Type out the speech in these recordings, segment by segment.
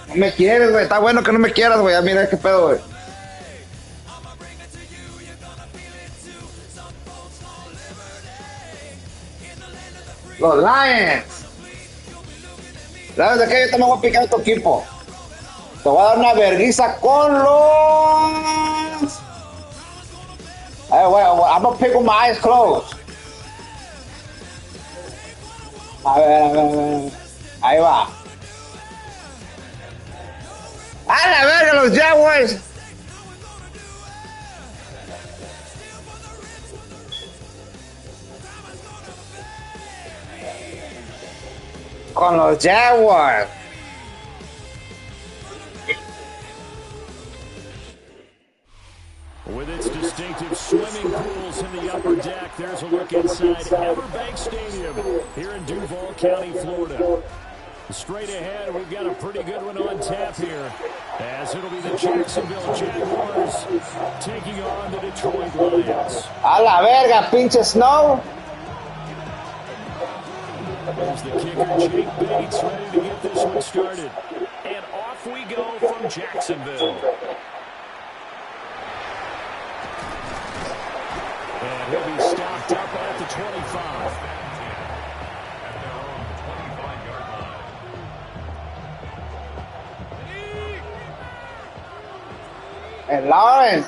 No me quieres, güey. Está bueno que no me quieras, güey. Mira qué pedo, güey. Los Lions. ¿Sabes de qué? Yo también voy a picar a tu equipo. Te voy a dar una vergüenza con los... Hey, wait, I'm gonna pick with my eyes closed. A ver, a ver, a ver. Ahí va. ¡A la verga, los Jaguars! Con los Jaguars. With its distinctive swimming pools in the upper deck, there's a look inside Everbank Stadium here in Duval County, Florida. Straight ahead, we've got a pretty good one on tap here, as it'll be the Jacksonville Jaguars taking on the Detroit Lions. A la verga, pinche Snow. There's the kicker, Jake Bates, ready to get this one started. And off we go from Jacksonville. And he'll be stopped up at the 25. And Lawrence.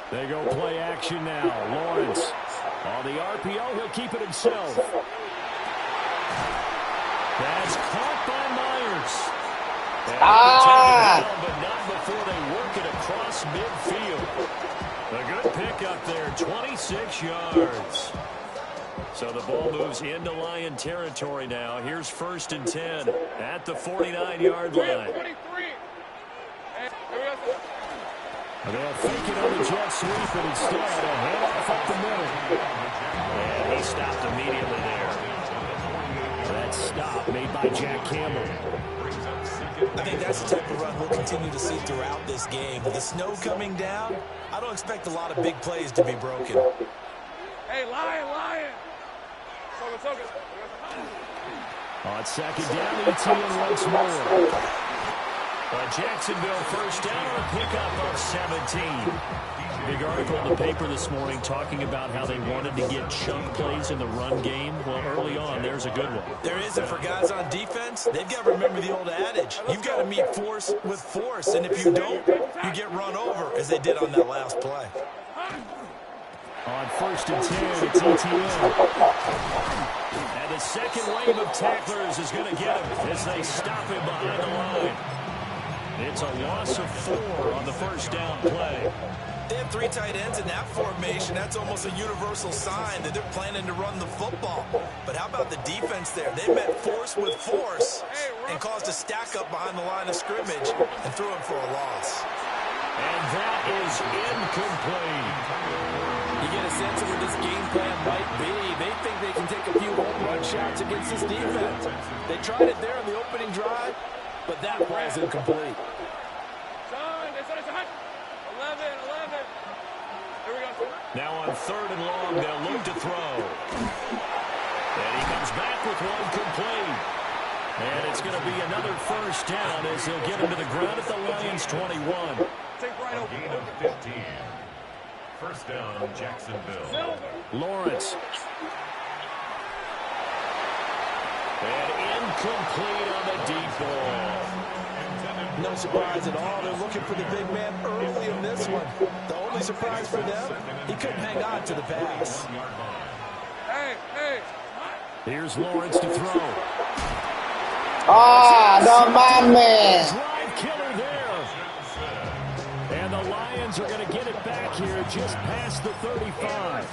They go play action now. Lawrence on the RPO. He'll keep it himself. That's caught by Myers. But not before they work it across midfield. A good pickup there, 26 yards. So the ball moves into Lion territory now. Here's 1st and 10 at the 49-yard line. They'll fake it on the jet sweep, but instead a handoff up the middle. And he stopped immediately there. That stop made by Jack Campbell. I think that's the type of run we'll continue to see throughout this game. With the snow coming down, I don't expect a lot of big plays to be broken. Hey, Lion! On 2nd down, ETN once more. Jacksonville first down on a pickup of 17. Big article in the paper this morning talking about how they wanted to get chunk plays in the run game. Well, early on, there's a good one. There is, and for guys on defense, they've got to remember the old adage. You've got to meet force with force, and if you don't, you get run over, as they did on that last play. On 1st and 10, it's ETN. And the second wave of tacklers is going to get him as they stop him behind the line. It's a loss of 4 on the first down play. They have 3 tight ends in that formation. That's almost a universal sign that they're planning to run the football. But how about the defense there? They met force with force and caused a stack up behind the line of scrimmage and threw him for a loss. And that is incomplete. You get a sense of where this game plan might be. They think they can take a few home run shots against this defense. They tried it there on the opening drive, but that ball's incomplete. 11. Here we go. Now on 3rd and long, they'll look to throw. And he comes back with one complete. And it's going to be another first down as they'll get him to the ground at the Lions 21. A gain of 15. First down, Jacksonville. Lawrence. And incomplete on the deep ball. No surprise at all. They're looking for the big man early in this one. The only surprise for them, he couldn't hang on to the pass. Hey. Here's Lawrence to throw. No mames. Drive killer there. And the Lions are going to get it back here just past the 35.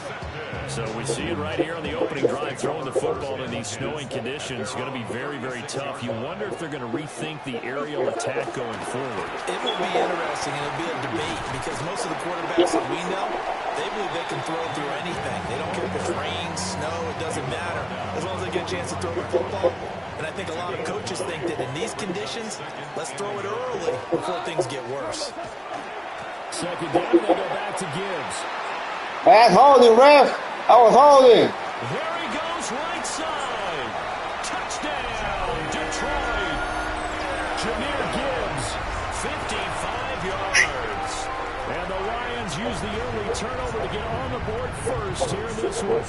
So we see it right here on the opening drive, throwing the football in these snowing conditions. Going to be very, very tough. You wonder if they're going to rethink the aerial attack going forward. It will be interesting, and it'll be a debate, because most of the quarterbacks that we know, they believe they can throw through anything. They don't care if it's rain, snow, it doesn't matter, as long as they get a chance to throw the football. And I think a lot of coaches think that in these conditions, let's throw it early before things get worse. Second down, they go back to Gibbs. That's holding, ref. I was holding. There he goes, right side. Detroit. Jahmyr Gibbs, 55 yards. And the Lions use the early turnover to get on the board first here in this one.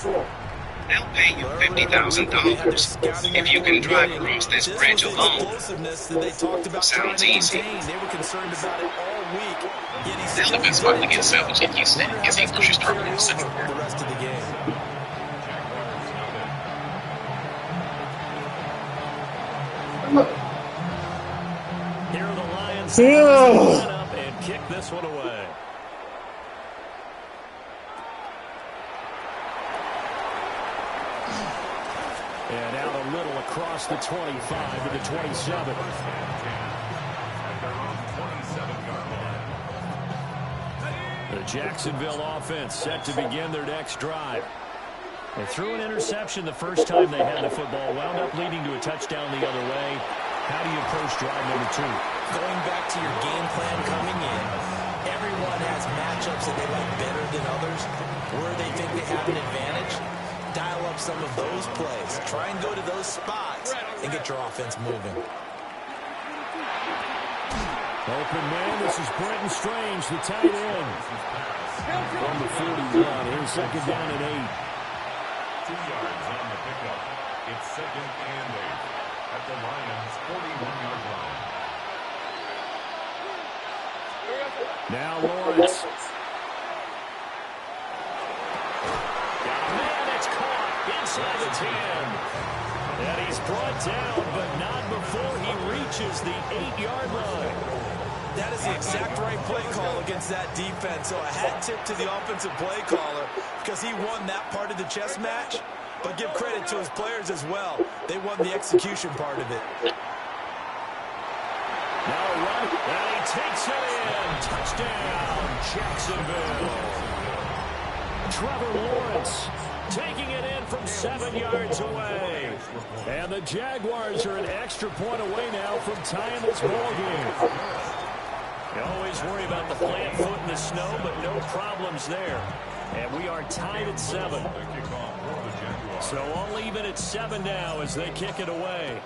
They'll pay you $50,000 if you can drive across this bridge alone. Explosiveness that they talked about Sounds trying to easy. contain. They were concerned about it all week. Yet he's They'll still have been did smart to it get today. salvaged if you said Wonder how his that's English is going to carry terminal. over the rest of the game. Here are the Lions line up and kick this one away. And out a little across the 25 to the 27. The Jacksonville offense set to begin their next drive. They threw an interception the first time they had the football, wound up leading to a touchdown the other way. How do you approach drive number 2? Going back to your game plan coming in, everyone has matchups that they like better than others. Where they think they have an advantage, dial up some of those plays. Try and go to those spots and get your offense moving. Open man, this is Brenton Strange, the tight end. From the 41, here's second down and 8. 2 yards on the pickup. It's 2nd and 8 at the Lions' 41-yard line. Now Lawrence. Got a man that's caught inside the 10. And he's brought down, but not before he reaches the 8-yard line. That is the exact right play call against that defense. So a hat tip to the offensive play caller because he won that part of the chess match. But give credit to his players as well. They won the execution part of it. Now right, and he takes it in. Touchdown, Jacksonville. Trevor Lawrence taking it in from 7 yards away. And the Jaguars are an extra point away now from tying this ball game. You always worry about the plant foot in the snow, but no problems there. And we are tied at 7. So all even at 7 now as they kick it away.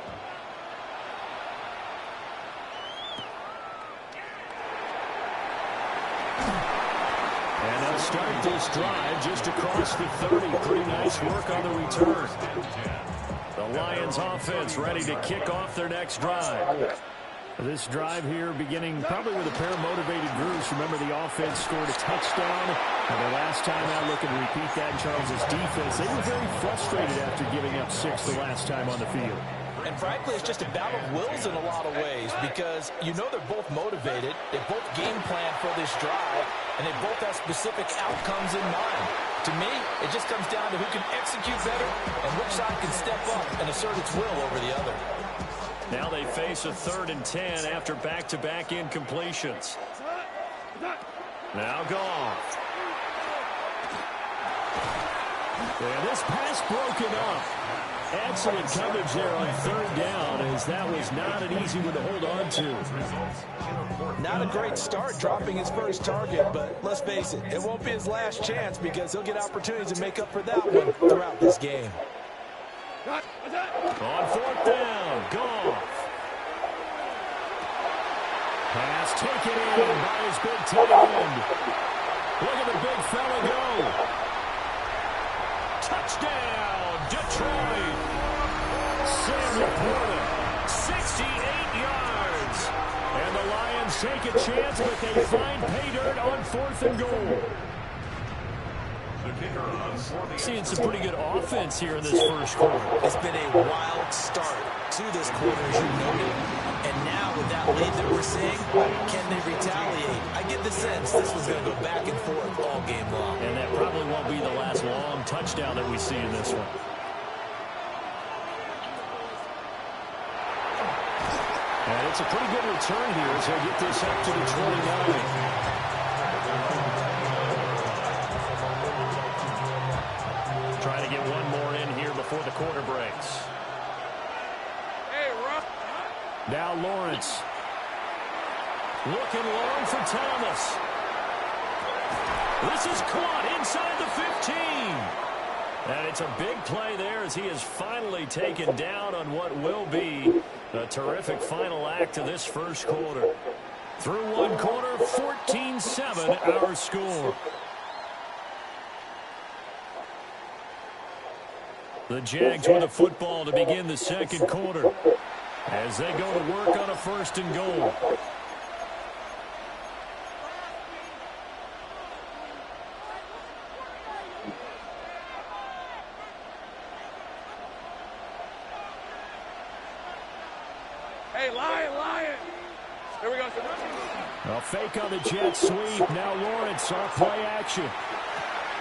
And they'll start this drive just across the 30. Pretty nice work on the return. The Lions offense ready to kick off their next drive. This drive here beginning probably with a pair of motivated groups. Remember, the offense scored a touchdown. And the last time out, looking to repeat that in Charles' defense. They were very frustrated after giving up 6 the last time on the field. And frankly, it's just a battle of wills in a lot of ways because you know they're both motivated. They both game plan for this drive, and they both have specific outcomes in mind. To me, it just comes down to who can execute better and which side can step up and assert its will over the other. Now they face a 3rd and 10 after back-to-back incompletions. Now Goff. And this pass broken up. Excellent coverage there on 3rd down as that was not an easy one to hold on to. Not a great start dropping his first target, but let's face it, it won't be his last chance because he'll get opportunities to make up for that one throughout this game. On 4th down, Goff. Pass taken in by his big tight end. Look at the big fella go. Touchdown, Detroit. Sam Laporta, 68 yards. And the Lions take a chance, but they find pay dirt on 4th and goal. Seeing some pretty good offense here in this first quarter. It's been a wild start to this quarter, as you noted. And now with that lead that we're seeing, can they retaliate? I get the sense this was going to go back and forth all game long. And that probably won't be the last long touchdown that we see in this one. And it's a pretty good return here as they get this up to the 29. Trying to get one more in here before the quarter breaks. Hey, Ruff. Now Lawrence. Looking long for Thomas. This is caught inside the 15. And it's a big play there as he is finally taken down on what will be a terrific final act of this first quarter. Through one quarter, 14-7 our score. The Jags with the football to begin the second quarter as they go to work on a 1st and goal. Hey, Lion. Here we go. A fake on the jet sweep. Now Lawrence off play action.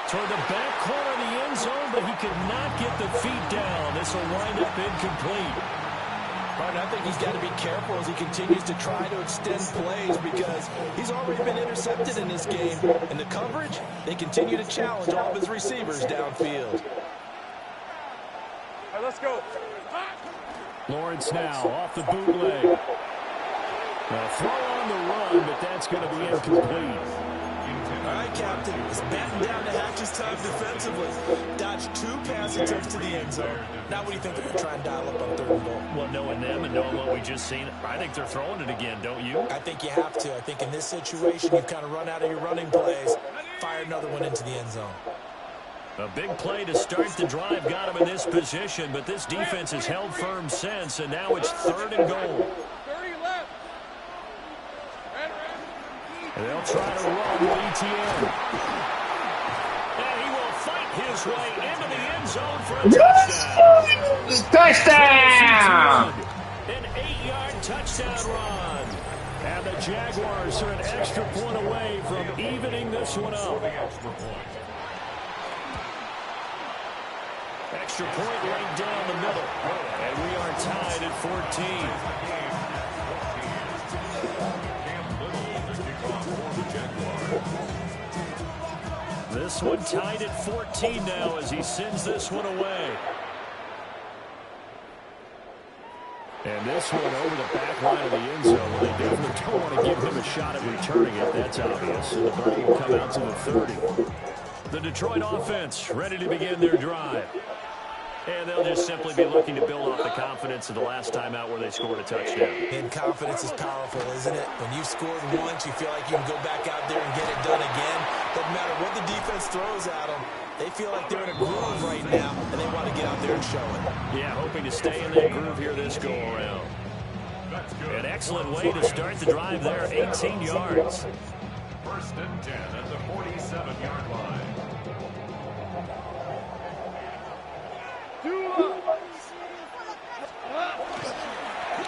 Toward the back corner of the end zone, but he could not get the feet down. This will wind up incomplete. Right, I think he's got to be careful as he continues to try to extend plays because he's already been intercepted in this game. And the coverage, they continue to challenge all of his receivers downfield. All right, let's go. Lawrence now off the bootleg. A throw on the run, but that's going to be incomplete. All right, Captain. It's batten down to Hatch's time defensively. Dodged 2 pass attempts to the end zone. Now what do you think they're going to try and dial up on 3rd and goal? Well, knowing them and knowing what we just seen, I think they're throwing it again, don't you? I think you have to. I think in this situation, you've kind of run out of your running plays. Fire another one into the end zone. A big play to start the drive got him in this position, but this defense has held firm since, and now it's 3rd and goal. 30 left. And they'll try to run with ETN. And he will fight his way into the end zone for a touchdown. Touchdown! An 8-yard touchdown run. And the Jaguars are an extra point away from evening this one up. Extra point right down the middle. And we are tied at 14. This one tied at 14 now as he sends this one away. And this one over the back line of the end zone. They definitely don't want to give him a shot at returning it. That's obvious. And the ball will come out to the 30. The Detroit offense ready to begin their drive. And they'll just simply be looking to build off the confidence of the last time out where they scored a touchdown. And confidence is powerful, isn't it? When you've scored once, you feel like you can go back out there and get it done again. Doesn't matter what the defense throws at them. They feel like they're in a groove right now, and they want to get out there and show it. Yeah, hoping to stay in that groove here this go-around. An excellent way to start the drive there, 18 yards. 1st and 10 at the 47-yard line.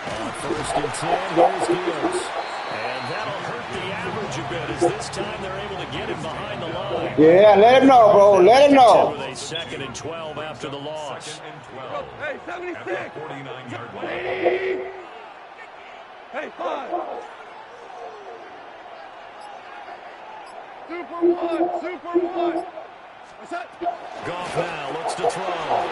On 1st and 10, here's Killas. And that'll hurt the average a bit as this time they're able to get him behind the line. Yeah, let him know, bro. Let him know. With a 2nd and 12 after the loss. 2nd and 12. Hey, 76. At the 49-yard line. Hey, 5. Super one. What's that? Goff now looks to throw.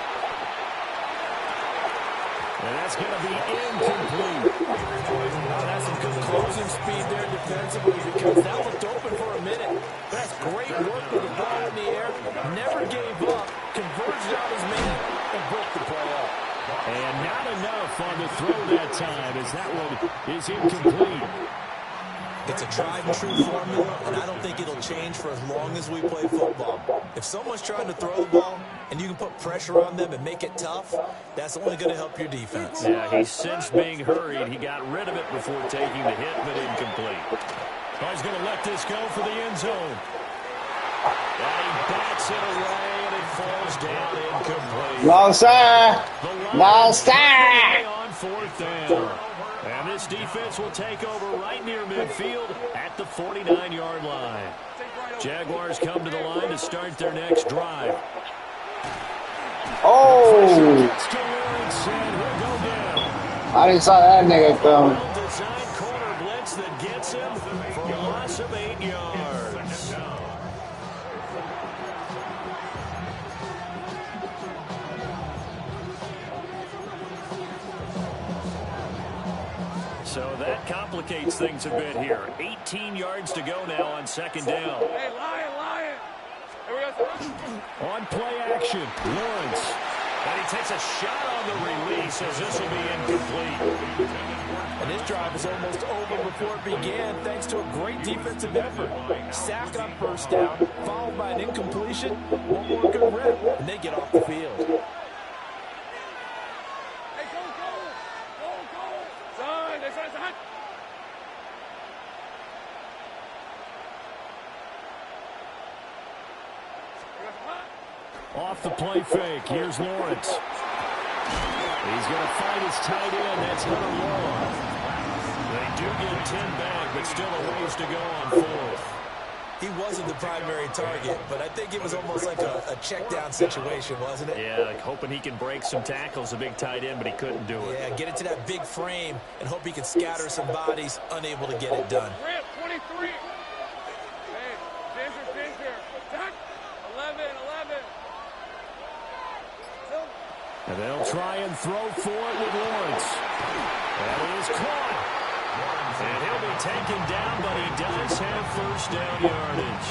And that's going to be incomplete. Oh, that's some good closing speed there defensively because that looked open for a minute. That's great work with the ball in the air. Never gave up. Converged on his man and broke the play up. And not enough on the throw that time as that one is incomplete. It's a tried-and-true formula, and I don't think it'll change for as long as we play football. If someone's trying to throw the ball and you can put pressure on them and make it tough, that's only going to help your defense. Yeah, he sensed being hurried. He got rid of it before taking the hit, but incomplete. Oh, he's going to let this go for the end zone. And he bats it away, and it falls down incomplete. No, sir. No, sir. On 4th down. And this defense will take over right near midfield at the 49-yard line. Jaguars come to the line to start their next drive. Oh. I didn't saw that nigga come. Well-designed corner blitz that gets him for a loss of 8 yards. So that complicates things a bit here. 18 yards to go now on 2nd down. Hey, Lion. Here we On play action, Lawrence. And he takes a shot on the release as this will be incomplete. And this drive is almost over before it began thanks to a great defensive effort. Sack on first down, followed by an incompletion. One more good rip, and they get off the field. Off the play fake, here's Lawrence. He's going to fight his tight end, that's Hunter Long. They do get 10 back, but still a ways to go on fourth. He wasn't the primary target, but I think it was almost like a check down situation, wasn't it? Yeah, like hoping he can break some tackles, a big tight end, but he couldn't do it. Yeah, get into that big frame and hope he can scatter some bodies, unable to get it done. 23. Hey, Ginger. 11. And they'll try and throw for it with Lawrence. That is caught. And he'll be taken down, but he does have first down yardage.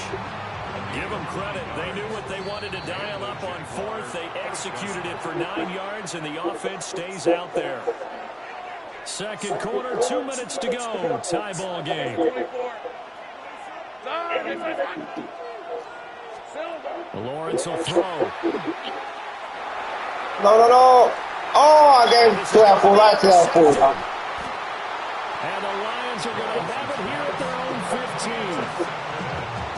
Give them credit. They knew what they wanted to dial up on fourth. They executed it for 9 yards, and the offense stays out there. Second quarter, 2 minutes to go. Tie ball game. Lawrence will throw. No. Oh, I gave it to that fool, right to that fool. And the Lions are going to have it here at their own 15.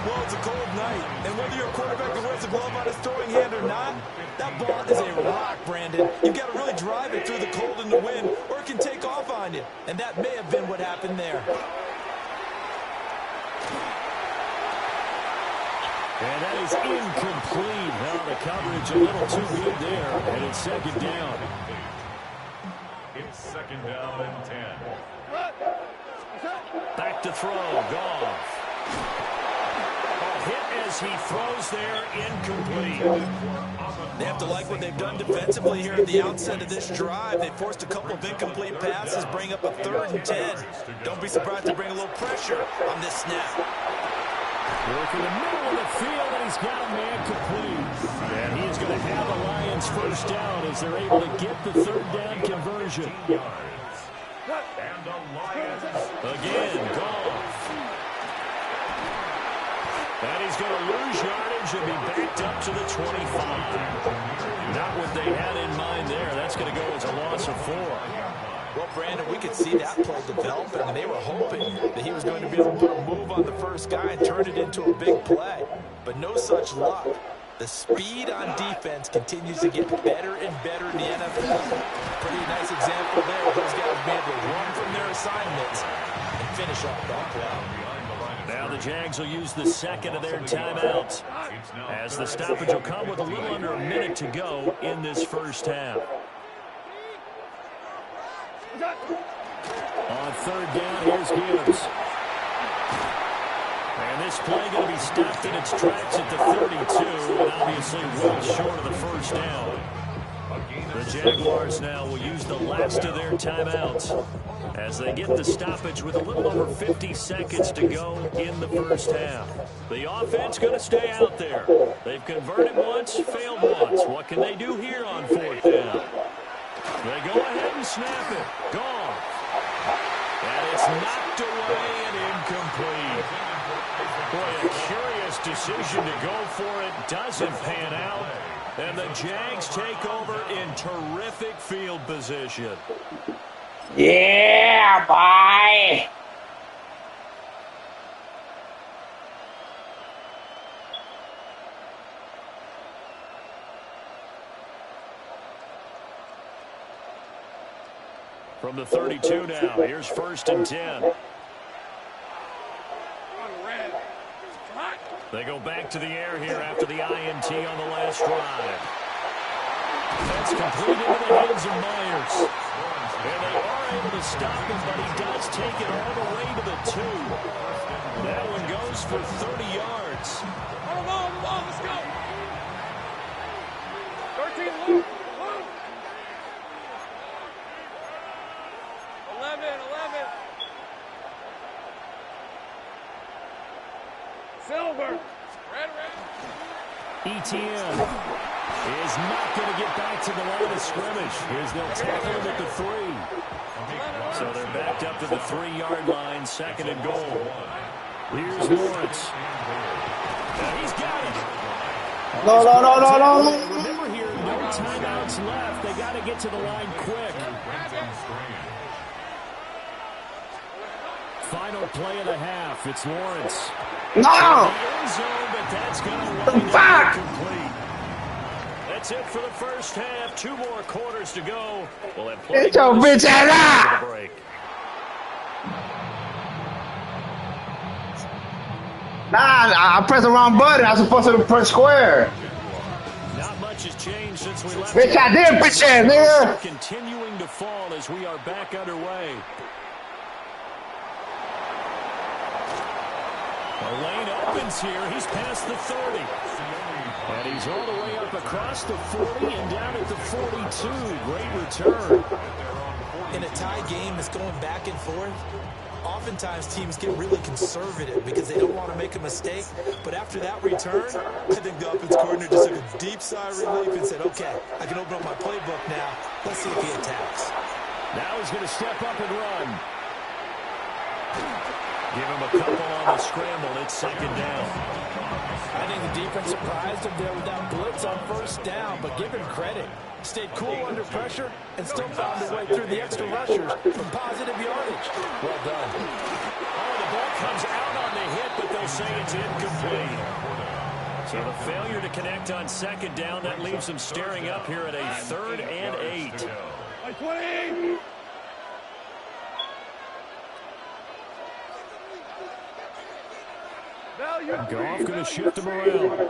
Well, it's a cold night, and whether you're a quarterback who wears a glove on his throwing hand or not, that ball is a rock, Brandon. You've got to really drive it through the cold and the wind, or it can take off on you. And that may have been what happened there. And that is incomplete. Now the coverage a little too good there. And it's second down. It's second down and 10. Back to throw. Goff. A hit as he throws there. Incomplete. They have to like what they've done defensively here at the outset of this drive. They forced a couple of incomplete passes, bring up a 3rd and 10. Don't be surprised to bring a little pressure on this snap. Work in the middle of the field, and he's got a man complete. And he is going to have the Lions first down as they're able to get the 3rd down conversion. And the Lions. Again, Goff. And he's going to lose yardage and be backed up to the 25. Not what they had in mind there. That's going to go as a loss of 4. Well, Brandon, we could see that play developing, and they were hoping that he was going to be able to put a move on the first guy and turn it into a big play. But no such luck. The speed on defense continues to get better and better in the NFL. Pretty nice example there. Those guys be able to run from their assignments and finish off that play. Now the Jags will use the second of their timeouts, as the stoppage will come with a little under a minute to go in this first half. On 3rd down, here's Gibbs. And this play going to be stopped in its tracks at the 32, and obviously well short of the first down. The Jaguars now will use the last of their timeouts as they get the stoppage with a little over 50 seconds to go in the first half. The offense going to stay out there. They've converted once, failed once. What can they do here on 4th down? They go ahead and snap it. Gone. And it's knocked away and incomplete. Boy, a curious decision to go for it. Doesn't pan out. And the Jags take over in terrific field position. Yeah, boy. From the 32 now, here's 1st and 10. They go back to the air here after the INT on the last drive. That's completed into the hands of Myers. And they are able to stop him, but he does take it all the way to the 2. That one goes for 30 yards. Hold on, let's go. 13, Luke. 11. Silver. Red. ETN is not going to get back to the line of scrimmage. Here's they'll tackle him at the 3. So they're backed up to the 3-yard line, 2nd and goal. Here's Lawrence. He's got it. No. Remember here, no timeouts left. They got to get to the line quick. Final play of the half. It's Lawrence. No! End zone, but that's going to wind Fuck! up complete. That's it for the first half. 2 more quarters to go. We'll have plenty Get your more bitch ass after out! the break. Nah, I pressed the wrong button. I was supposed to press square. Not much has changed since we left. Bitch, I did, bitch ass nigga. Continuing to fall as we are back underway. The lane opens here. He's past the 30. And he's all the way up across the 40 and down at the 42. Great return. In a tie game that's going back and forth, oftentimes teams get really conservative because they don't want to make a mistake. But after that return, I think the offense coordinator just took a deep sigh of relief and said, okay, I can open up my playbook now. Let's see if he attacks. Now he's going to step up and run. Give him a couple on the scramble. It's 2nd down. I think the defense surprised him there with that blitz on 1st down, but give him credit. Stayed cool under pressure and still found a way through the extra rushers for positive yardage. Well done. Oh, the ball comes out on the hit, but they'll say it's incomplete. So the failure to connect on 2nd down, that leaves them staring up here at a 3rd and 8. Goff going to shift him around.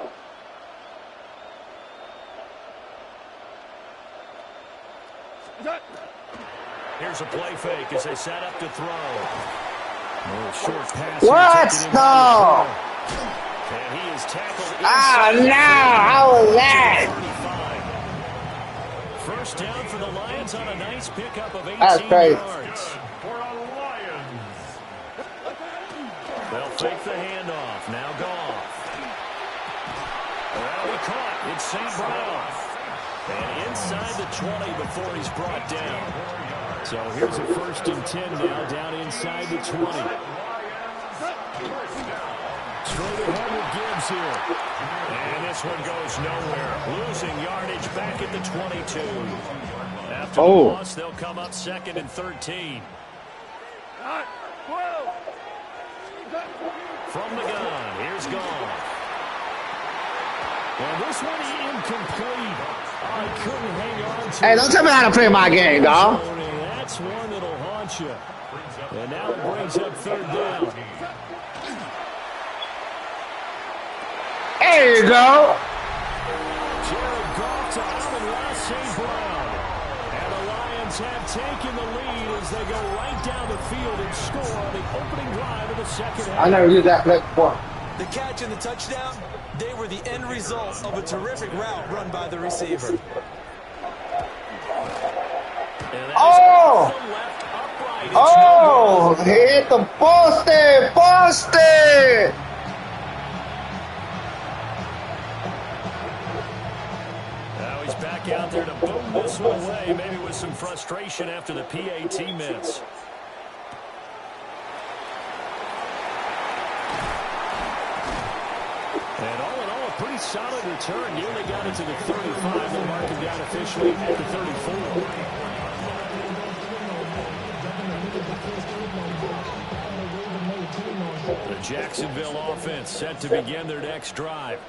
Here's a play fake as they set up to throw. A little short pass. What? No! And he is tackled. No! How was that? 35. 1st down for the Lions on a nice pickup of 18 That's crazy. yards. For a Lions. They'll fake the handoff. Now Goff. Well, he caught. It's St. Brown. And inside the 20 before he's brought down. So here's a 1st and 10 now, down inside the 20. Straight ahead with Gibbs here. And this one goes nowhere. Losing yardage back at the 22. After the loss, they'll come up 2nd and 13. From the gun, here's Goff. And this one incomplete. I couldn't hang on to. Hey, don't tell me how to play my game, dog. That's one that'll haunt you. And now it brings up 3rd down. There you go. Jared Goff to Amon-Ra St. Brown. And the Lions have taken the lead as they go right down the field and score on the opening drive of the 2nd half. I never used that play before. The catch and the touchdown, they were the end result of a terrific route run by the receiver. Oh! Oh! Hit the poste! Poste! Now he's back out there to boom this one away, maybe with some frustration after the PAT miss. And all in all, a pretty solid return. Nearly got it to the 35. They'll mark him down officially at the 34. The Jacksonville offense set to begin their next drive.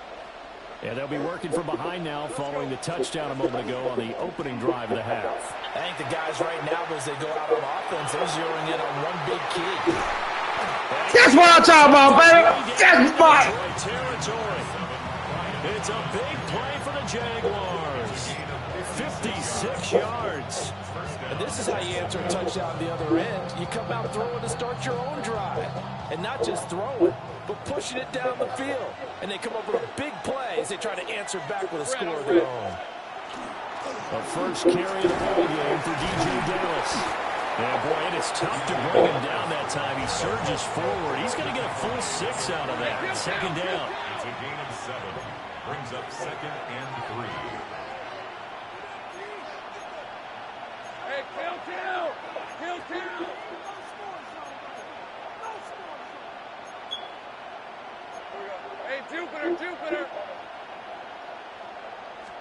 And they'll be working from behind now following the touchdown a moment ago on the opening drive of the half. I think the guys right now, as they go out on offense, they're zeroing in on one big key. That's what I'm talking about, baby. That's my territory. It's a big play for the Jaguars. 56 yards. And this is how you answer a touchdown the other end. You come out throwing to start your own drive. And not just throwing, but pushing it down the field. And they come up with a big play as they try to answer back with a score of their own. A first carry of the ball game for DJ Dallas. Yeah, boy, it is tough to bring him down that time. He surges forward. He's going to get a full 6 out of that. 2nd down. It's a gain of 7. Brings up 2nd and 3. Hey, kill. Hey, Jupiter.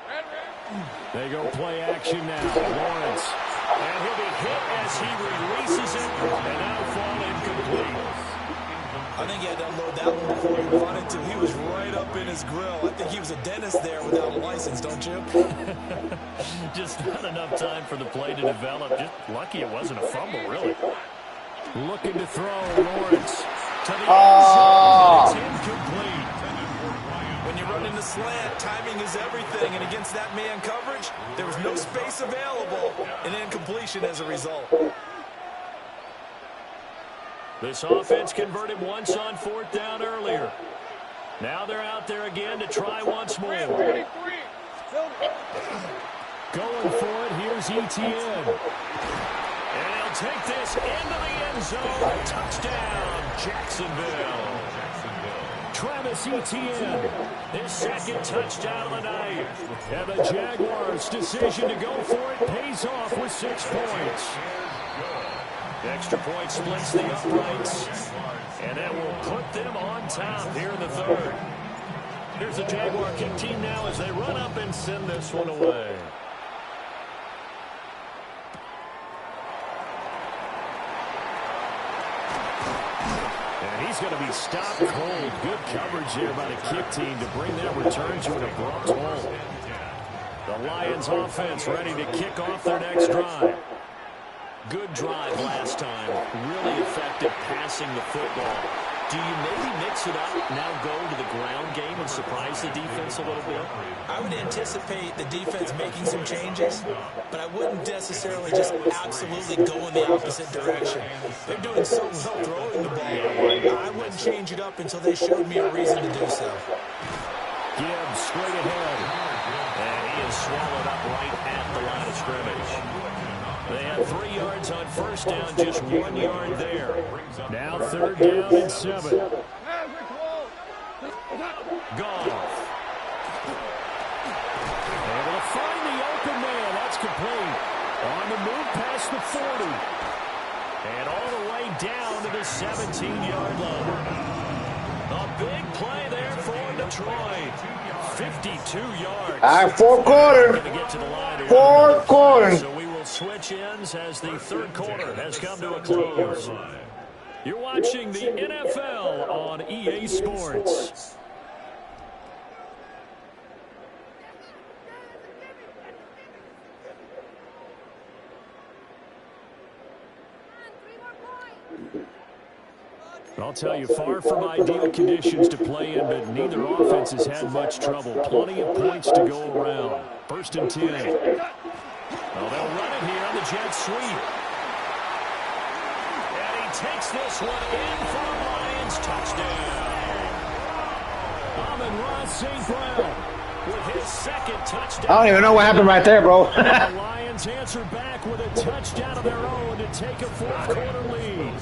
Red. They go play action now. Lawrence. And he'll be hit as he releases it. And now fall incomplete. I think he had to unload that one before he wanted to. He was right up in his grill. I think he was a dentist there without a license, don't you? Just not enough time for the play to develop. Just lucky it wasn't a fumble, really. Looking to throw, Lawrence. To the end zone. It's incomplete. When you run into slant, timing is everything. And against that man coverage, there was no space available. And incompletion as a result. This offense converted once on 4th down earlier. Now they're out there again to try once more. Going for it, here's Etienne. And he'll take this into the end zone. Touchdown, Jacksonville. Travis Etienne, his 2nd touchdown of the night. And the Jaguars' decision to go for it pays off with 6 points. The extra point splits the uprights, and that will put them on top here in the 3rd. Here's the Jaguar kick team now as they run up and send this one away. And he's going to be stopped cold. Good coverage there by the kick team to bring that return to an abrupt halt. The Lions offense ready to kick off their next drive. Good drive last time. Really effective passing the football. Do you maybe mix it up, now go to the ground game and surprise the defense a little bit? I would anticipate the defense making some changes, but I wouldn't necessarily just absolutely go in the opposite direction. They're doing so well throwing the ball. I wouldn't change it up until they showed me a reason to do so. Gibbs straight ahead. And he is swallowed up right at the line of scrimmage. They have 3 yards on 1st down, just 1 yard there. Now 3rd down and 7. Goff. Able to find the open man. That's complete. On the move past the 40. And all the way down to the 17-yard line. A big play there for Detroit. 52 yards. All right, 4th quarter. 4th quarter. So we will switch ends as the 3rd quarter has come to a close. You're watching the NFL on EA Sports. I'll tell you, far from ideal conditions to play in, but neither offense has had much trouble. Plenty of points to go around. 1st and 10. Well, they'll run it here on the jet sweep. And he takes this one in for a Lions touchdown. Amon-Ra St. Brown with his 2nd touchdown. I don't even know what happened right there, bro. The Lions answer back with a touchdown of their own to take a 4th quarter lead.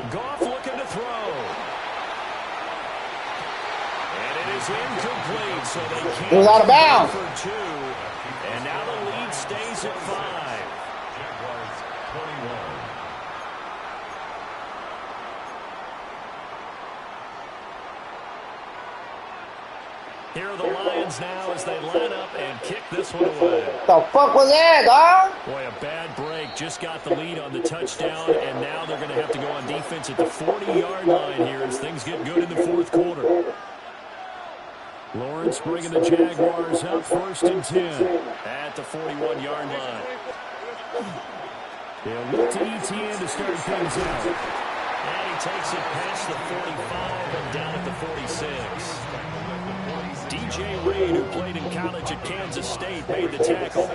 Goff looking to throw. And it is incomplete, so they can't. It was out of bounds. For 2. And now the lead stays at 5. Jaguars 21. Here are the Lions now as they line up and kick this one away. The fuck was that, dog? Boy, a bad break. Just got the lead on the touchdown, and now they're going to have to go on defense at the 40-yard line here as things get good in the 4th quarter. Lawrence bringing the Jaguars up 1st and 10 at the 41-yard line. They'll look to Etienne to start things out. And he takes it past the 45 and down at the 46. DJ Reed, who played in college at Kansas State, made the tackle.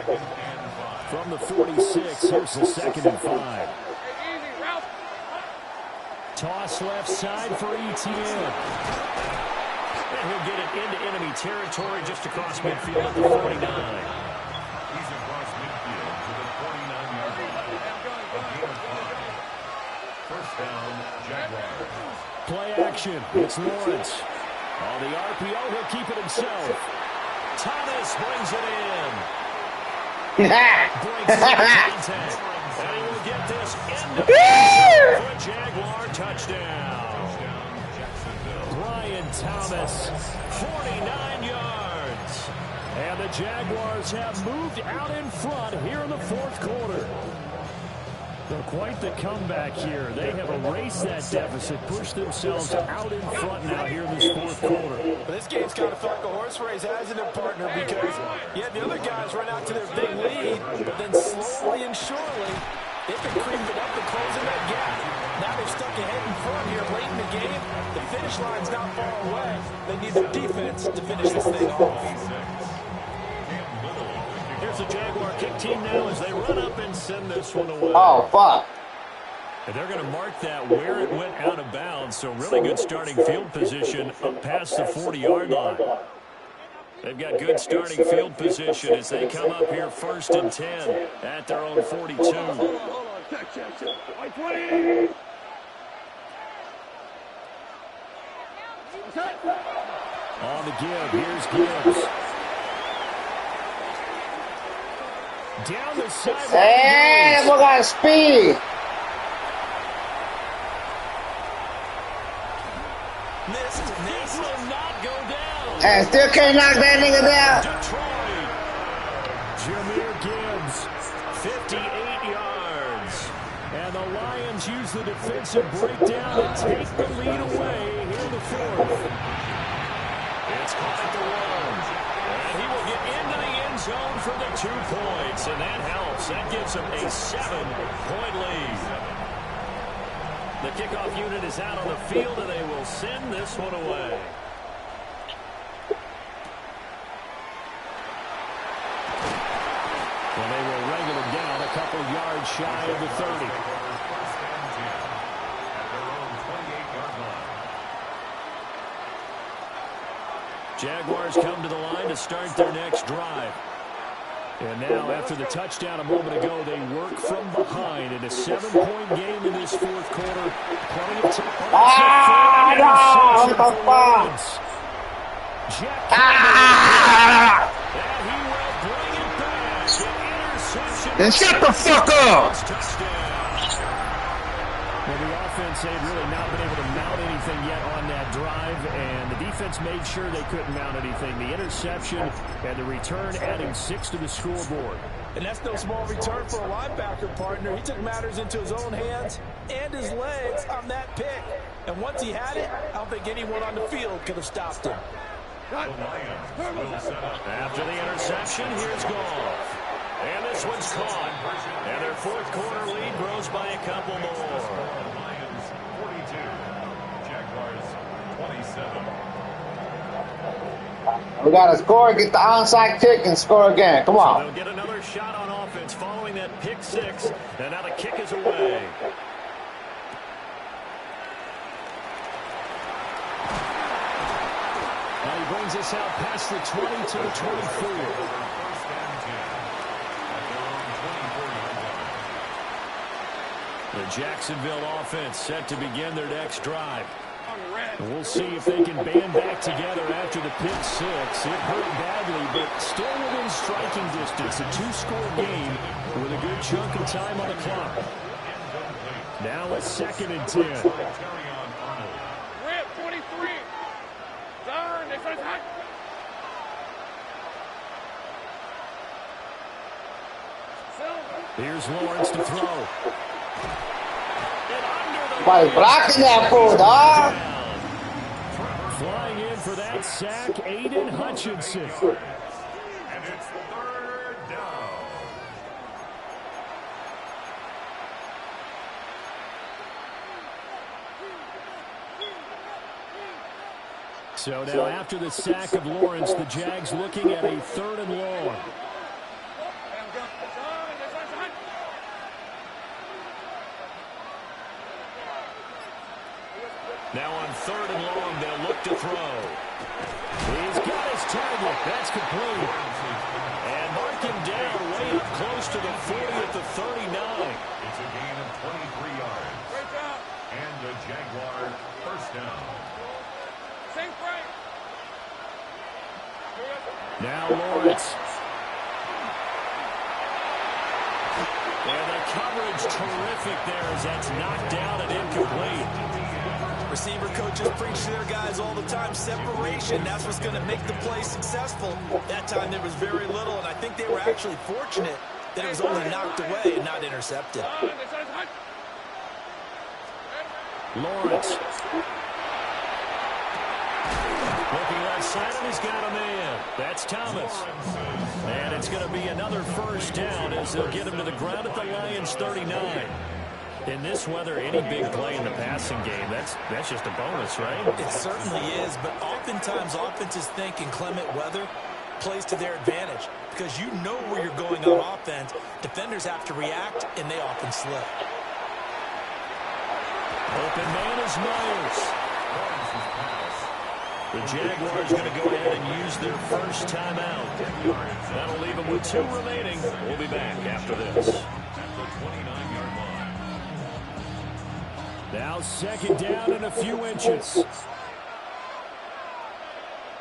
From the 46, here's the 2nd and 5. Toss left side for Etienne. And he'll get it into enemy territory just across midfield at the 49. He's across midfield to the 49-yard line. A gain of 5. 1st down, Jaguars. Play action. It's Lawrence. On the RPO, he'll keep it himself. Thomas brings it in. Breaks into contact. And he will get this into for a Jaguar touchdown. Brian Thomas, 49 yards. And the Jaguars have moved out in front here in the fourth quarter. Well, quite the comeback here. They have erased that deficit, pushed themselves out in front now here in this fourth quarter. But this game's kind of felt like a horse race, hasn't it, partner? Because you had the other guys run out to their big lead, but then slowly and surely, they've been creeping up and closing that gap. Now they're stuck ahead in front here late in the game. The finish line's not far away. They need their defense to finish this thing off. Here's the Jaguar kick team now as they run up and send this one away. Oh, fuck. And they're going to mark that where it went out of bounds. So really good starting field position up past the 40-yard line. They've got good starting field position as they come up here 1st and 10 at their own 42. On the give, here's Gibbs. Down the sideline. Hey, we got speed. This will not go down. And still can't knock that nigga down. Detroit. Jahmyr Gibbs, 58 yards. And the Lions use the defensive breakdown to take the lead away here in the fourth. It's caught at the 1. And he will get into the end zone for the 2 points. And that helps. That gives him a 7-point lead. The kickoff unit is out on the field, and they will send this one away. Well, they will wrangle him down a couple yards shy of the 30. Jaguars come to the line to start their next drive. And now, after the touchdown a moment ago, they work from behind in a 7-point game in this fourth quarter. Plenty of time. And he will bring it back. Interception. Then shut the fuck up. Well, the offense, they've really not been able to mount anything yet on that drive, and the defense made sure they couldn't mount anything. The interception and the return adding 6 to the scoreboard. And that's no small return for a linebacker, partner. He took matters into his own hands and his legs on that pick. And once he had it, I don't think anyone on the field could have stopped him. After the interception, here's Goff. And this one's caught. And their fourth quarter lead grows by a couple more. Lions 42, Jaguars 27. We got to score, get the onside kick, and score again. Come So on. they'll get another shot on offense following that pick 6. And now the kick is away. Now he brings us out past the 20 to the 24. The Jacksonville offense set to begin their next drive. And we'll see if they can band back together after the pick 6. It hurt badly, but still within striking distance. A 2-score game with a good chunk of time on the clock. Now it's 2nd and 10. Rip, 23. Turn, this is hot. Here's Lawrence to throw. By blocking that fool, dog. Flying in for that sack, Aiden Hutchinson. And it's 3rd down. So now after the sack of Lawrence, the Jags looking at a 3rd and long. Now on 3rd and long, they'll look to throw. He's got his target. That's complete. And mark him down way up close to the 40 at the 39. It's a gain of 23 yards. Great job. And a Jaguar first down. Sink break. Now Lawrence. And the coverage terrific there as that's knocked down and incomplete. Receiver coaches preach to their guys all the time. Separation, that's what's going to make the play successful. That time there was very little, and I think they were actually fortunate that it was only knocked away and not intercepted. Lawrence. Looking left side, and he's got a man. That's Thomas. And it's going to be another first down as they'll get him to the ground at the Lions' 39. In this weather, any big play in the passing game, that's just a bonus, right? It certainly is, but oftentimes offenses think in clement weather plays to their advantage because you know where you're going on offense. Defenders have to react, and they often slip. Open man is Myers. The Jaguars going to go ahead and use their first timeout. That'll leave them with 2 remaining. We'll be back after this. Now second down and a few inches.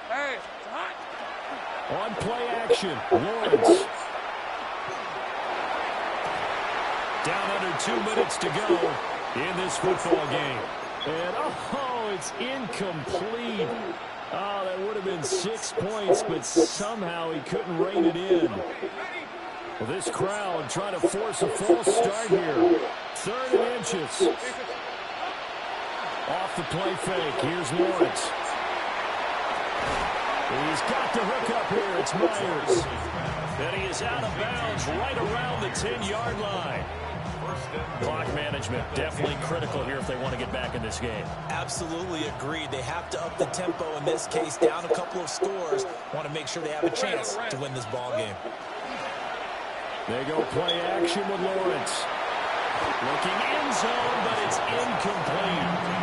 Hey, hot. On play action, Lawrence. Down under 2 minutes to go in this football game. And, oh, it's incomplete. Oh, that would have been 6 points, but somehow he couldn't rein it in. Well, this crowd trying to force a false start here. 3rd and inches. Off the play fake. Here's Lawrence. He's got the hook up here. It's Myers. And he is out of bounds right around the 10-yard line. Clock management definitely critical here if they want to get back in this game. Absolutely agreed. They have to up the tempo in this case, down a couple of scores. Want to make sure they have a chance to win this ball game. They go play action with Lawrence. Looking end zone, but it's incomplete.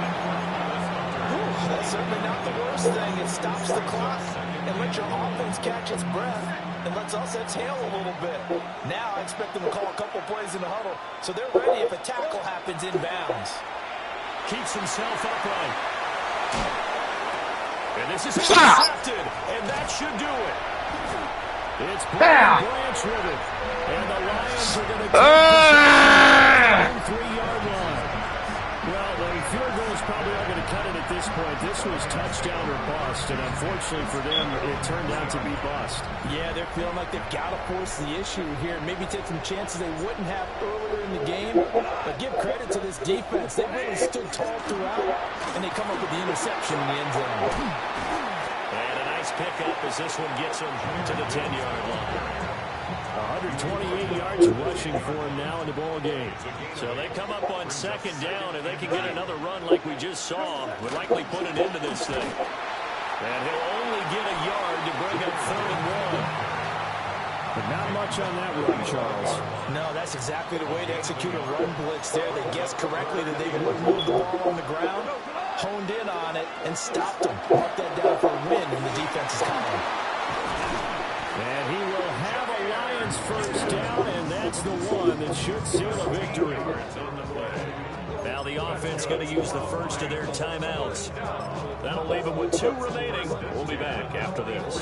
That's certainly not the worst thing. It stops the clock and lets your offense catch its breath and lets us exhale a little bit. Now I expect them to call a couple plays in the huddle so they're ready if a tackle happens inbounds. Keeps himself upright. And this is intercepted, and that should do it. It's Branch with it. And the Lions are going to take the 3-yard line. Well, the field goal is probably not going to cut it at this point. This was touchdown or bust, and unfortunately for them, it turned out to be bust. Yeah, they're feeling like they've got to force the issue here and maybe take some chances they wouldn't have earlier in the game. But give credit to this defense. They really stood tall throughout, and they come up with the interception in the end zone. And a nice pickup as this one gets him to the 10-yard line. 128 yards rushing for him now in the ball game. So they come up on second down, and they can get another run like we just saw. Would likely put an end to this thing. And he'll only get a yard to bring up 3rd and 1. But not much on that run, Charles. No, that's exactly the way to execute a run blitz there. They guessed correctly that they would move the ball on the ground, honed in on it, and stopped them. Mark that down for a win in the defense's column. And he will have a Lions first down, and that's the one that should seal a victory. Now the offense going to use the first of their timeouts. That'll leave them with 2 remaining. We'll be back after this.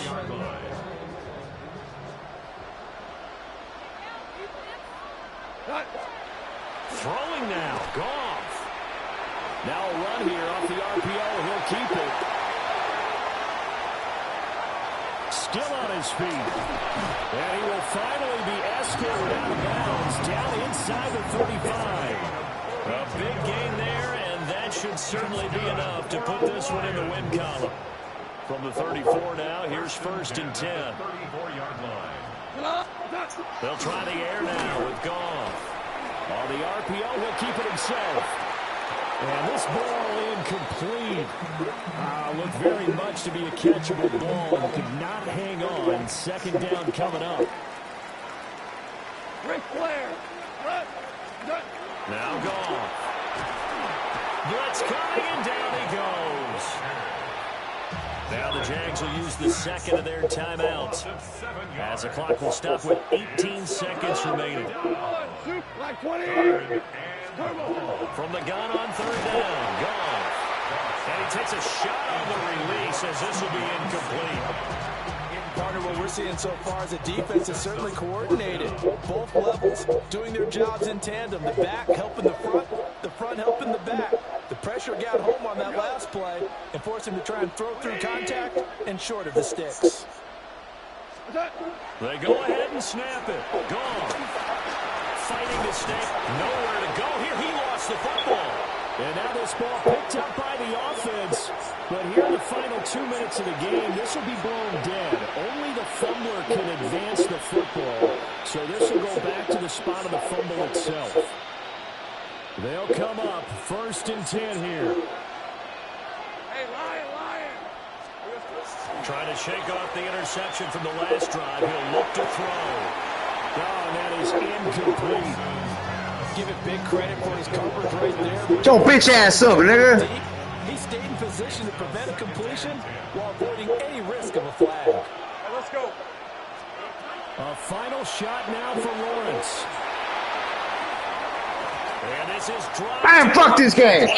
Throwing now, Goff. Now a run here off the RPO. He'll keep it. Still on his feet. And he will finally be escorted out of bounds down inside the 35. A big gain there, and that should certainly be enough to put this one in the win column. From the 34 now, here's 1st and 10. 34-yard line. They'll try the air now with Goff. On the RPO, he'll keep it himself. And this ball incomplete. Looked very much to be a catchable ball and could not hang on. Second down coming up. Ric Flair. Now Goff. Blitz coming, and down he goes. Now the Jags will use the second of their timeouts, as the clock will stop with 18 seconds remaining. Like 20. From the gun on 3rd down, Goff. And he takes a shot on the release as this will be incomplete. Partner, what we're seeing so far is a defense is certainly coordinated. Both levels doing their jobs in tandem. The back helping the front helping the back. The pressure got home on that last play and forced him to try and throw through contact and short of the sticks. They go ahead and snap it. Gone. Fighting to stay. Nowhere to go. Here he lost the football. And now this ball picked up by the offense. But here in the final 2 minutes of the game, this will be blown dead. Only the fumbler can advance the football. So this will go back to the spot of the fumble itself. They'll come up 1st and 10 here. Hey, Lion! Trying to shake off the interception from the last drive. He'll look to throw. Oh, and that is incomplete. Give it big credit for his coverage right there. Get your bitch ass up, nigga. He stayed in position to prevent a completion while avoiding any risk of a flag. Hey, let's go. A final shot now for Lawrence. And this is dropped. Man, fuck this game.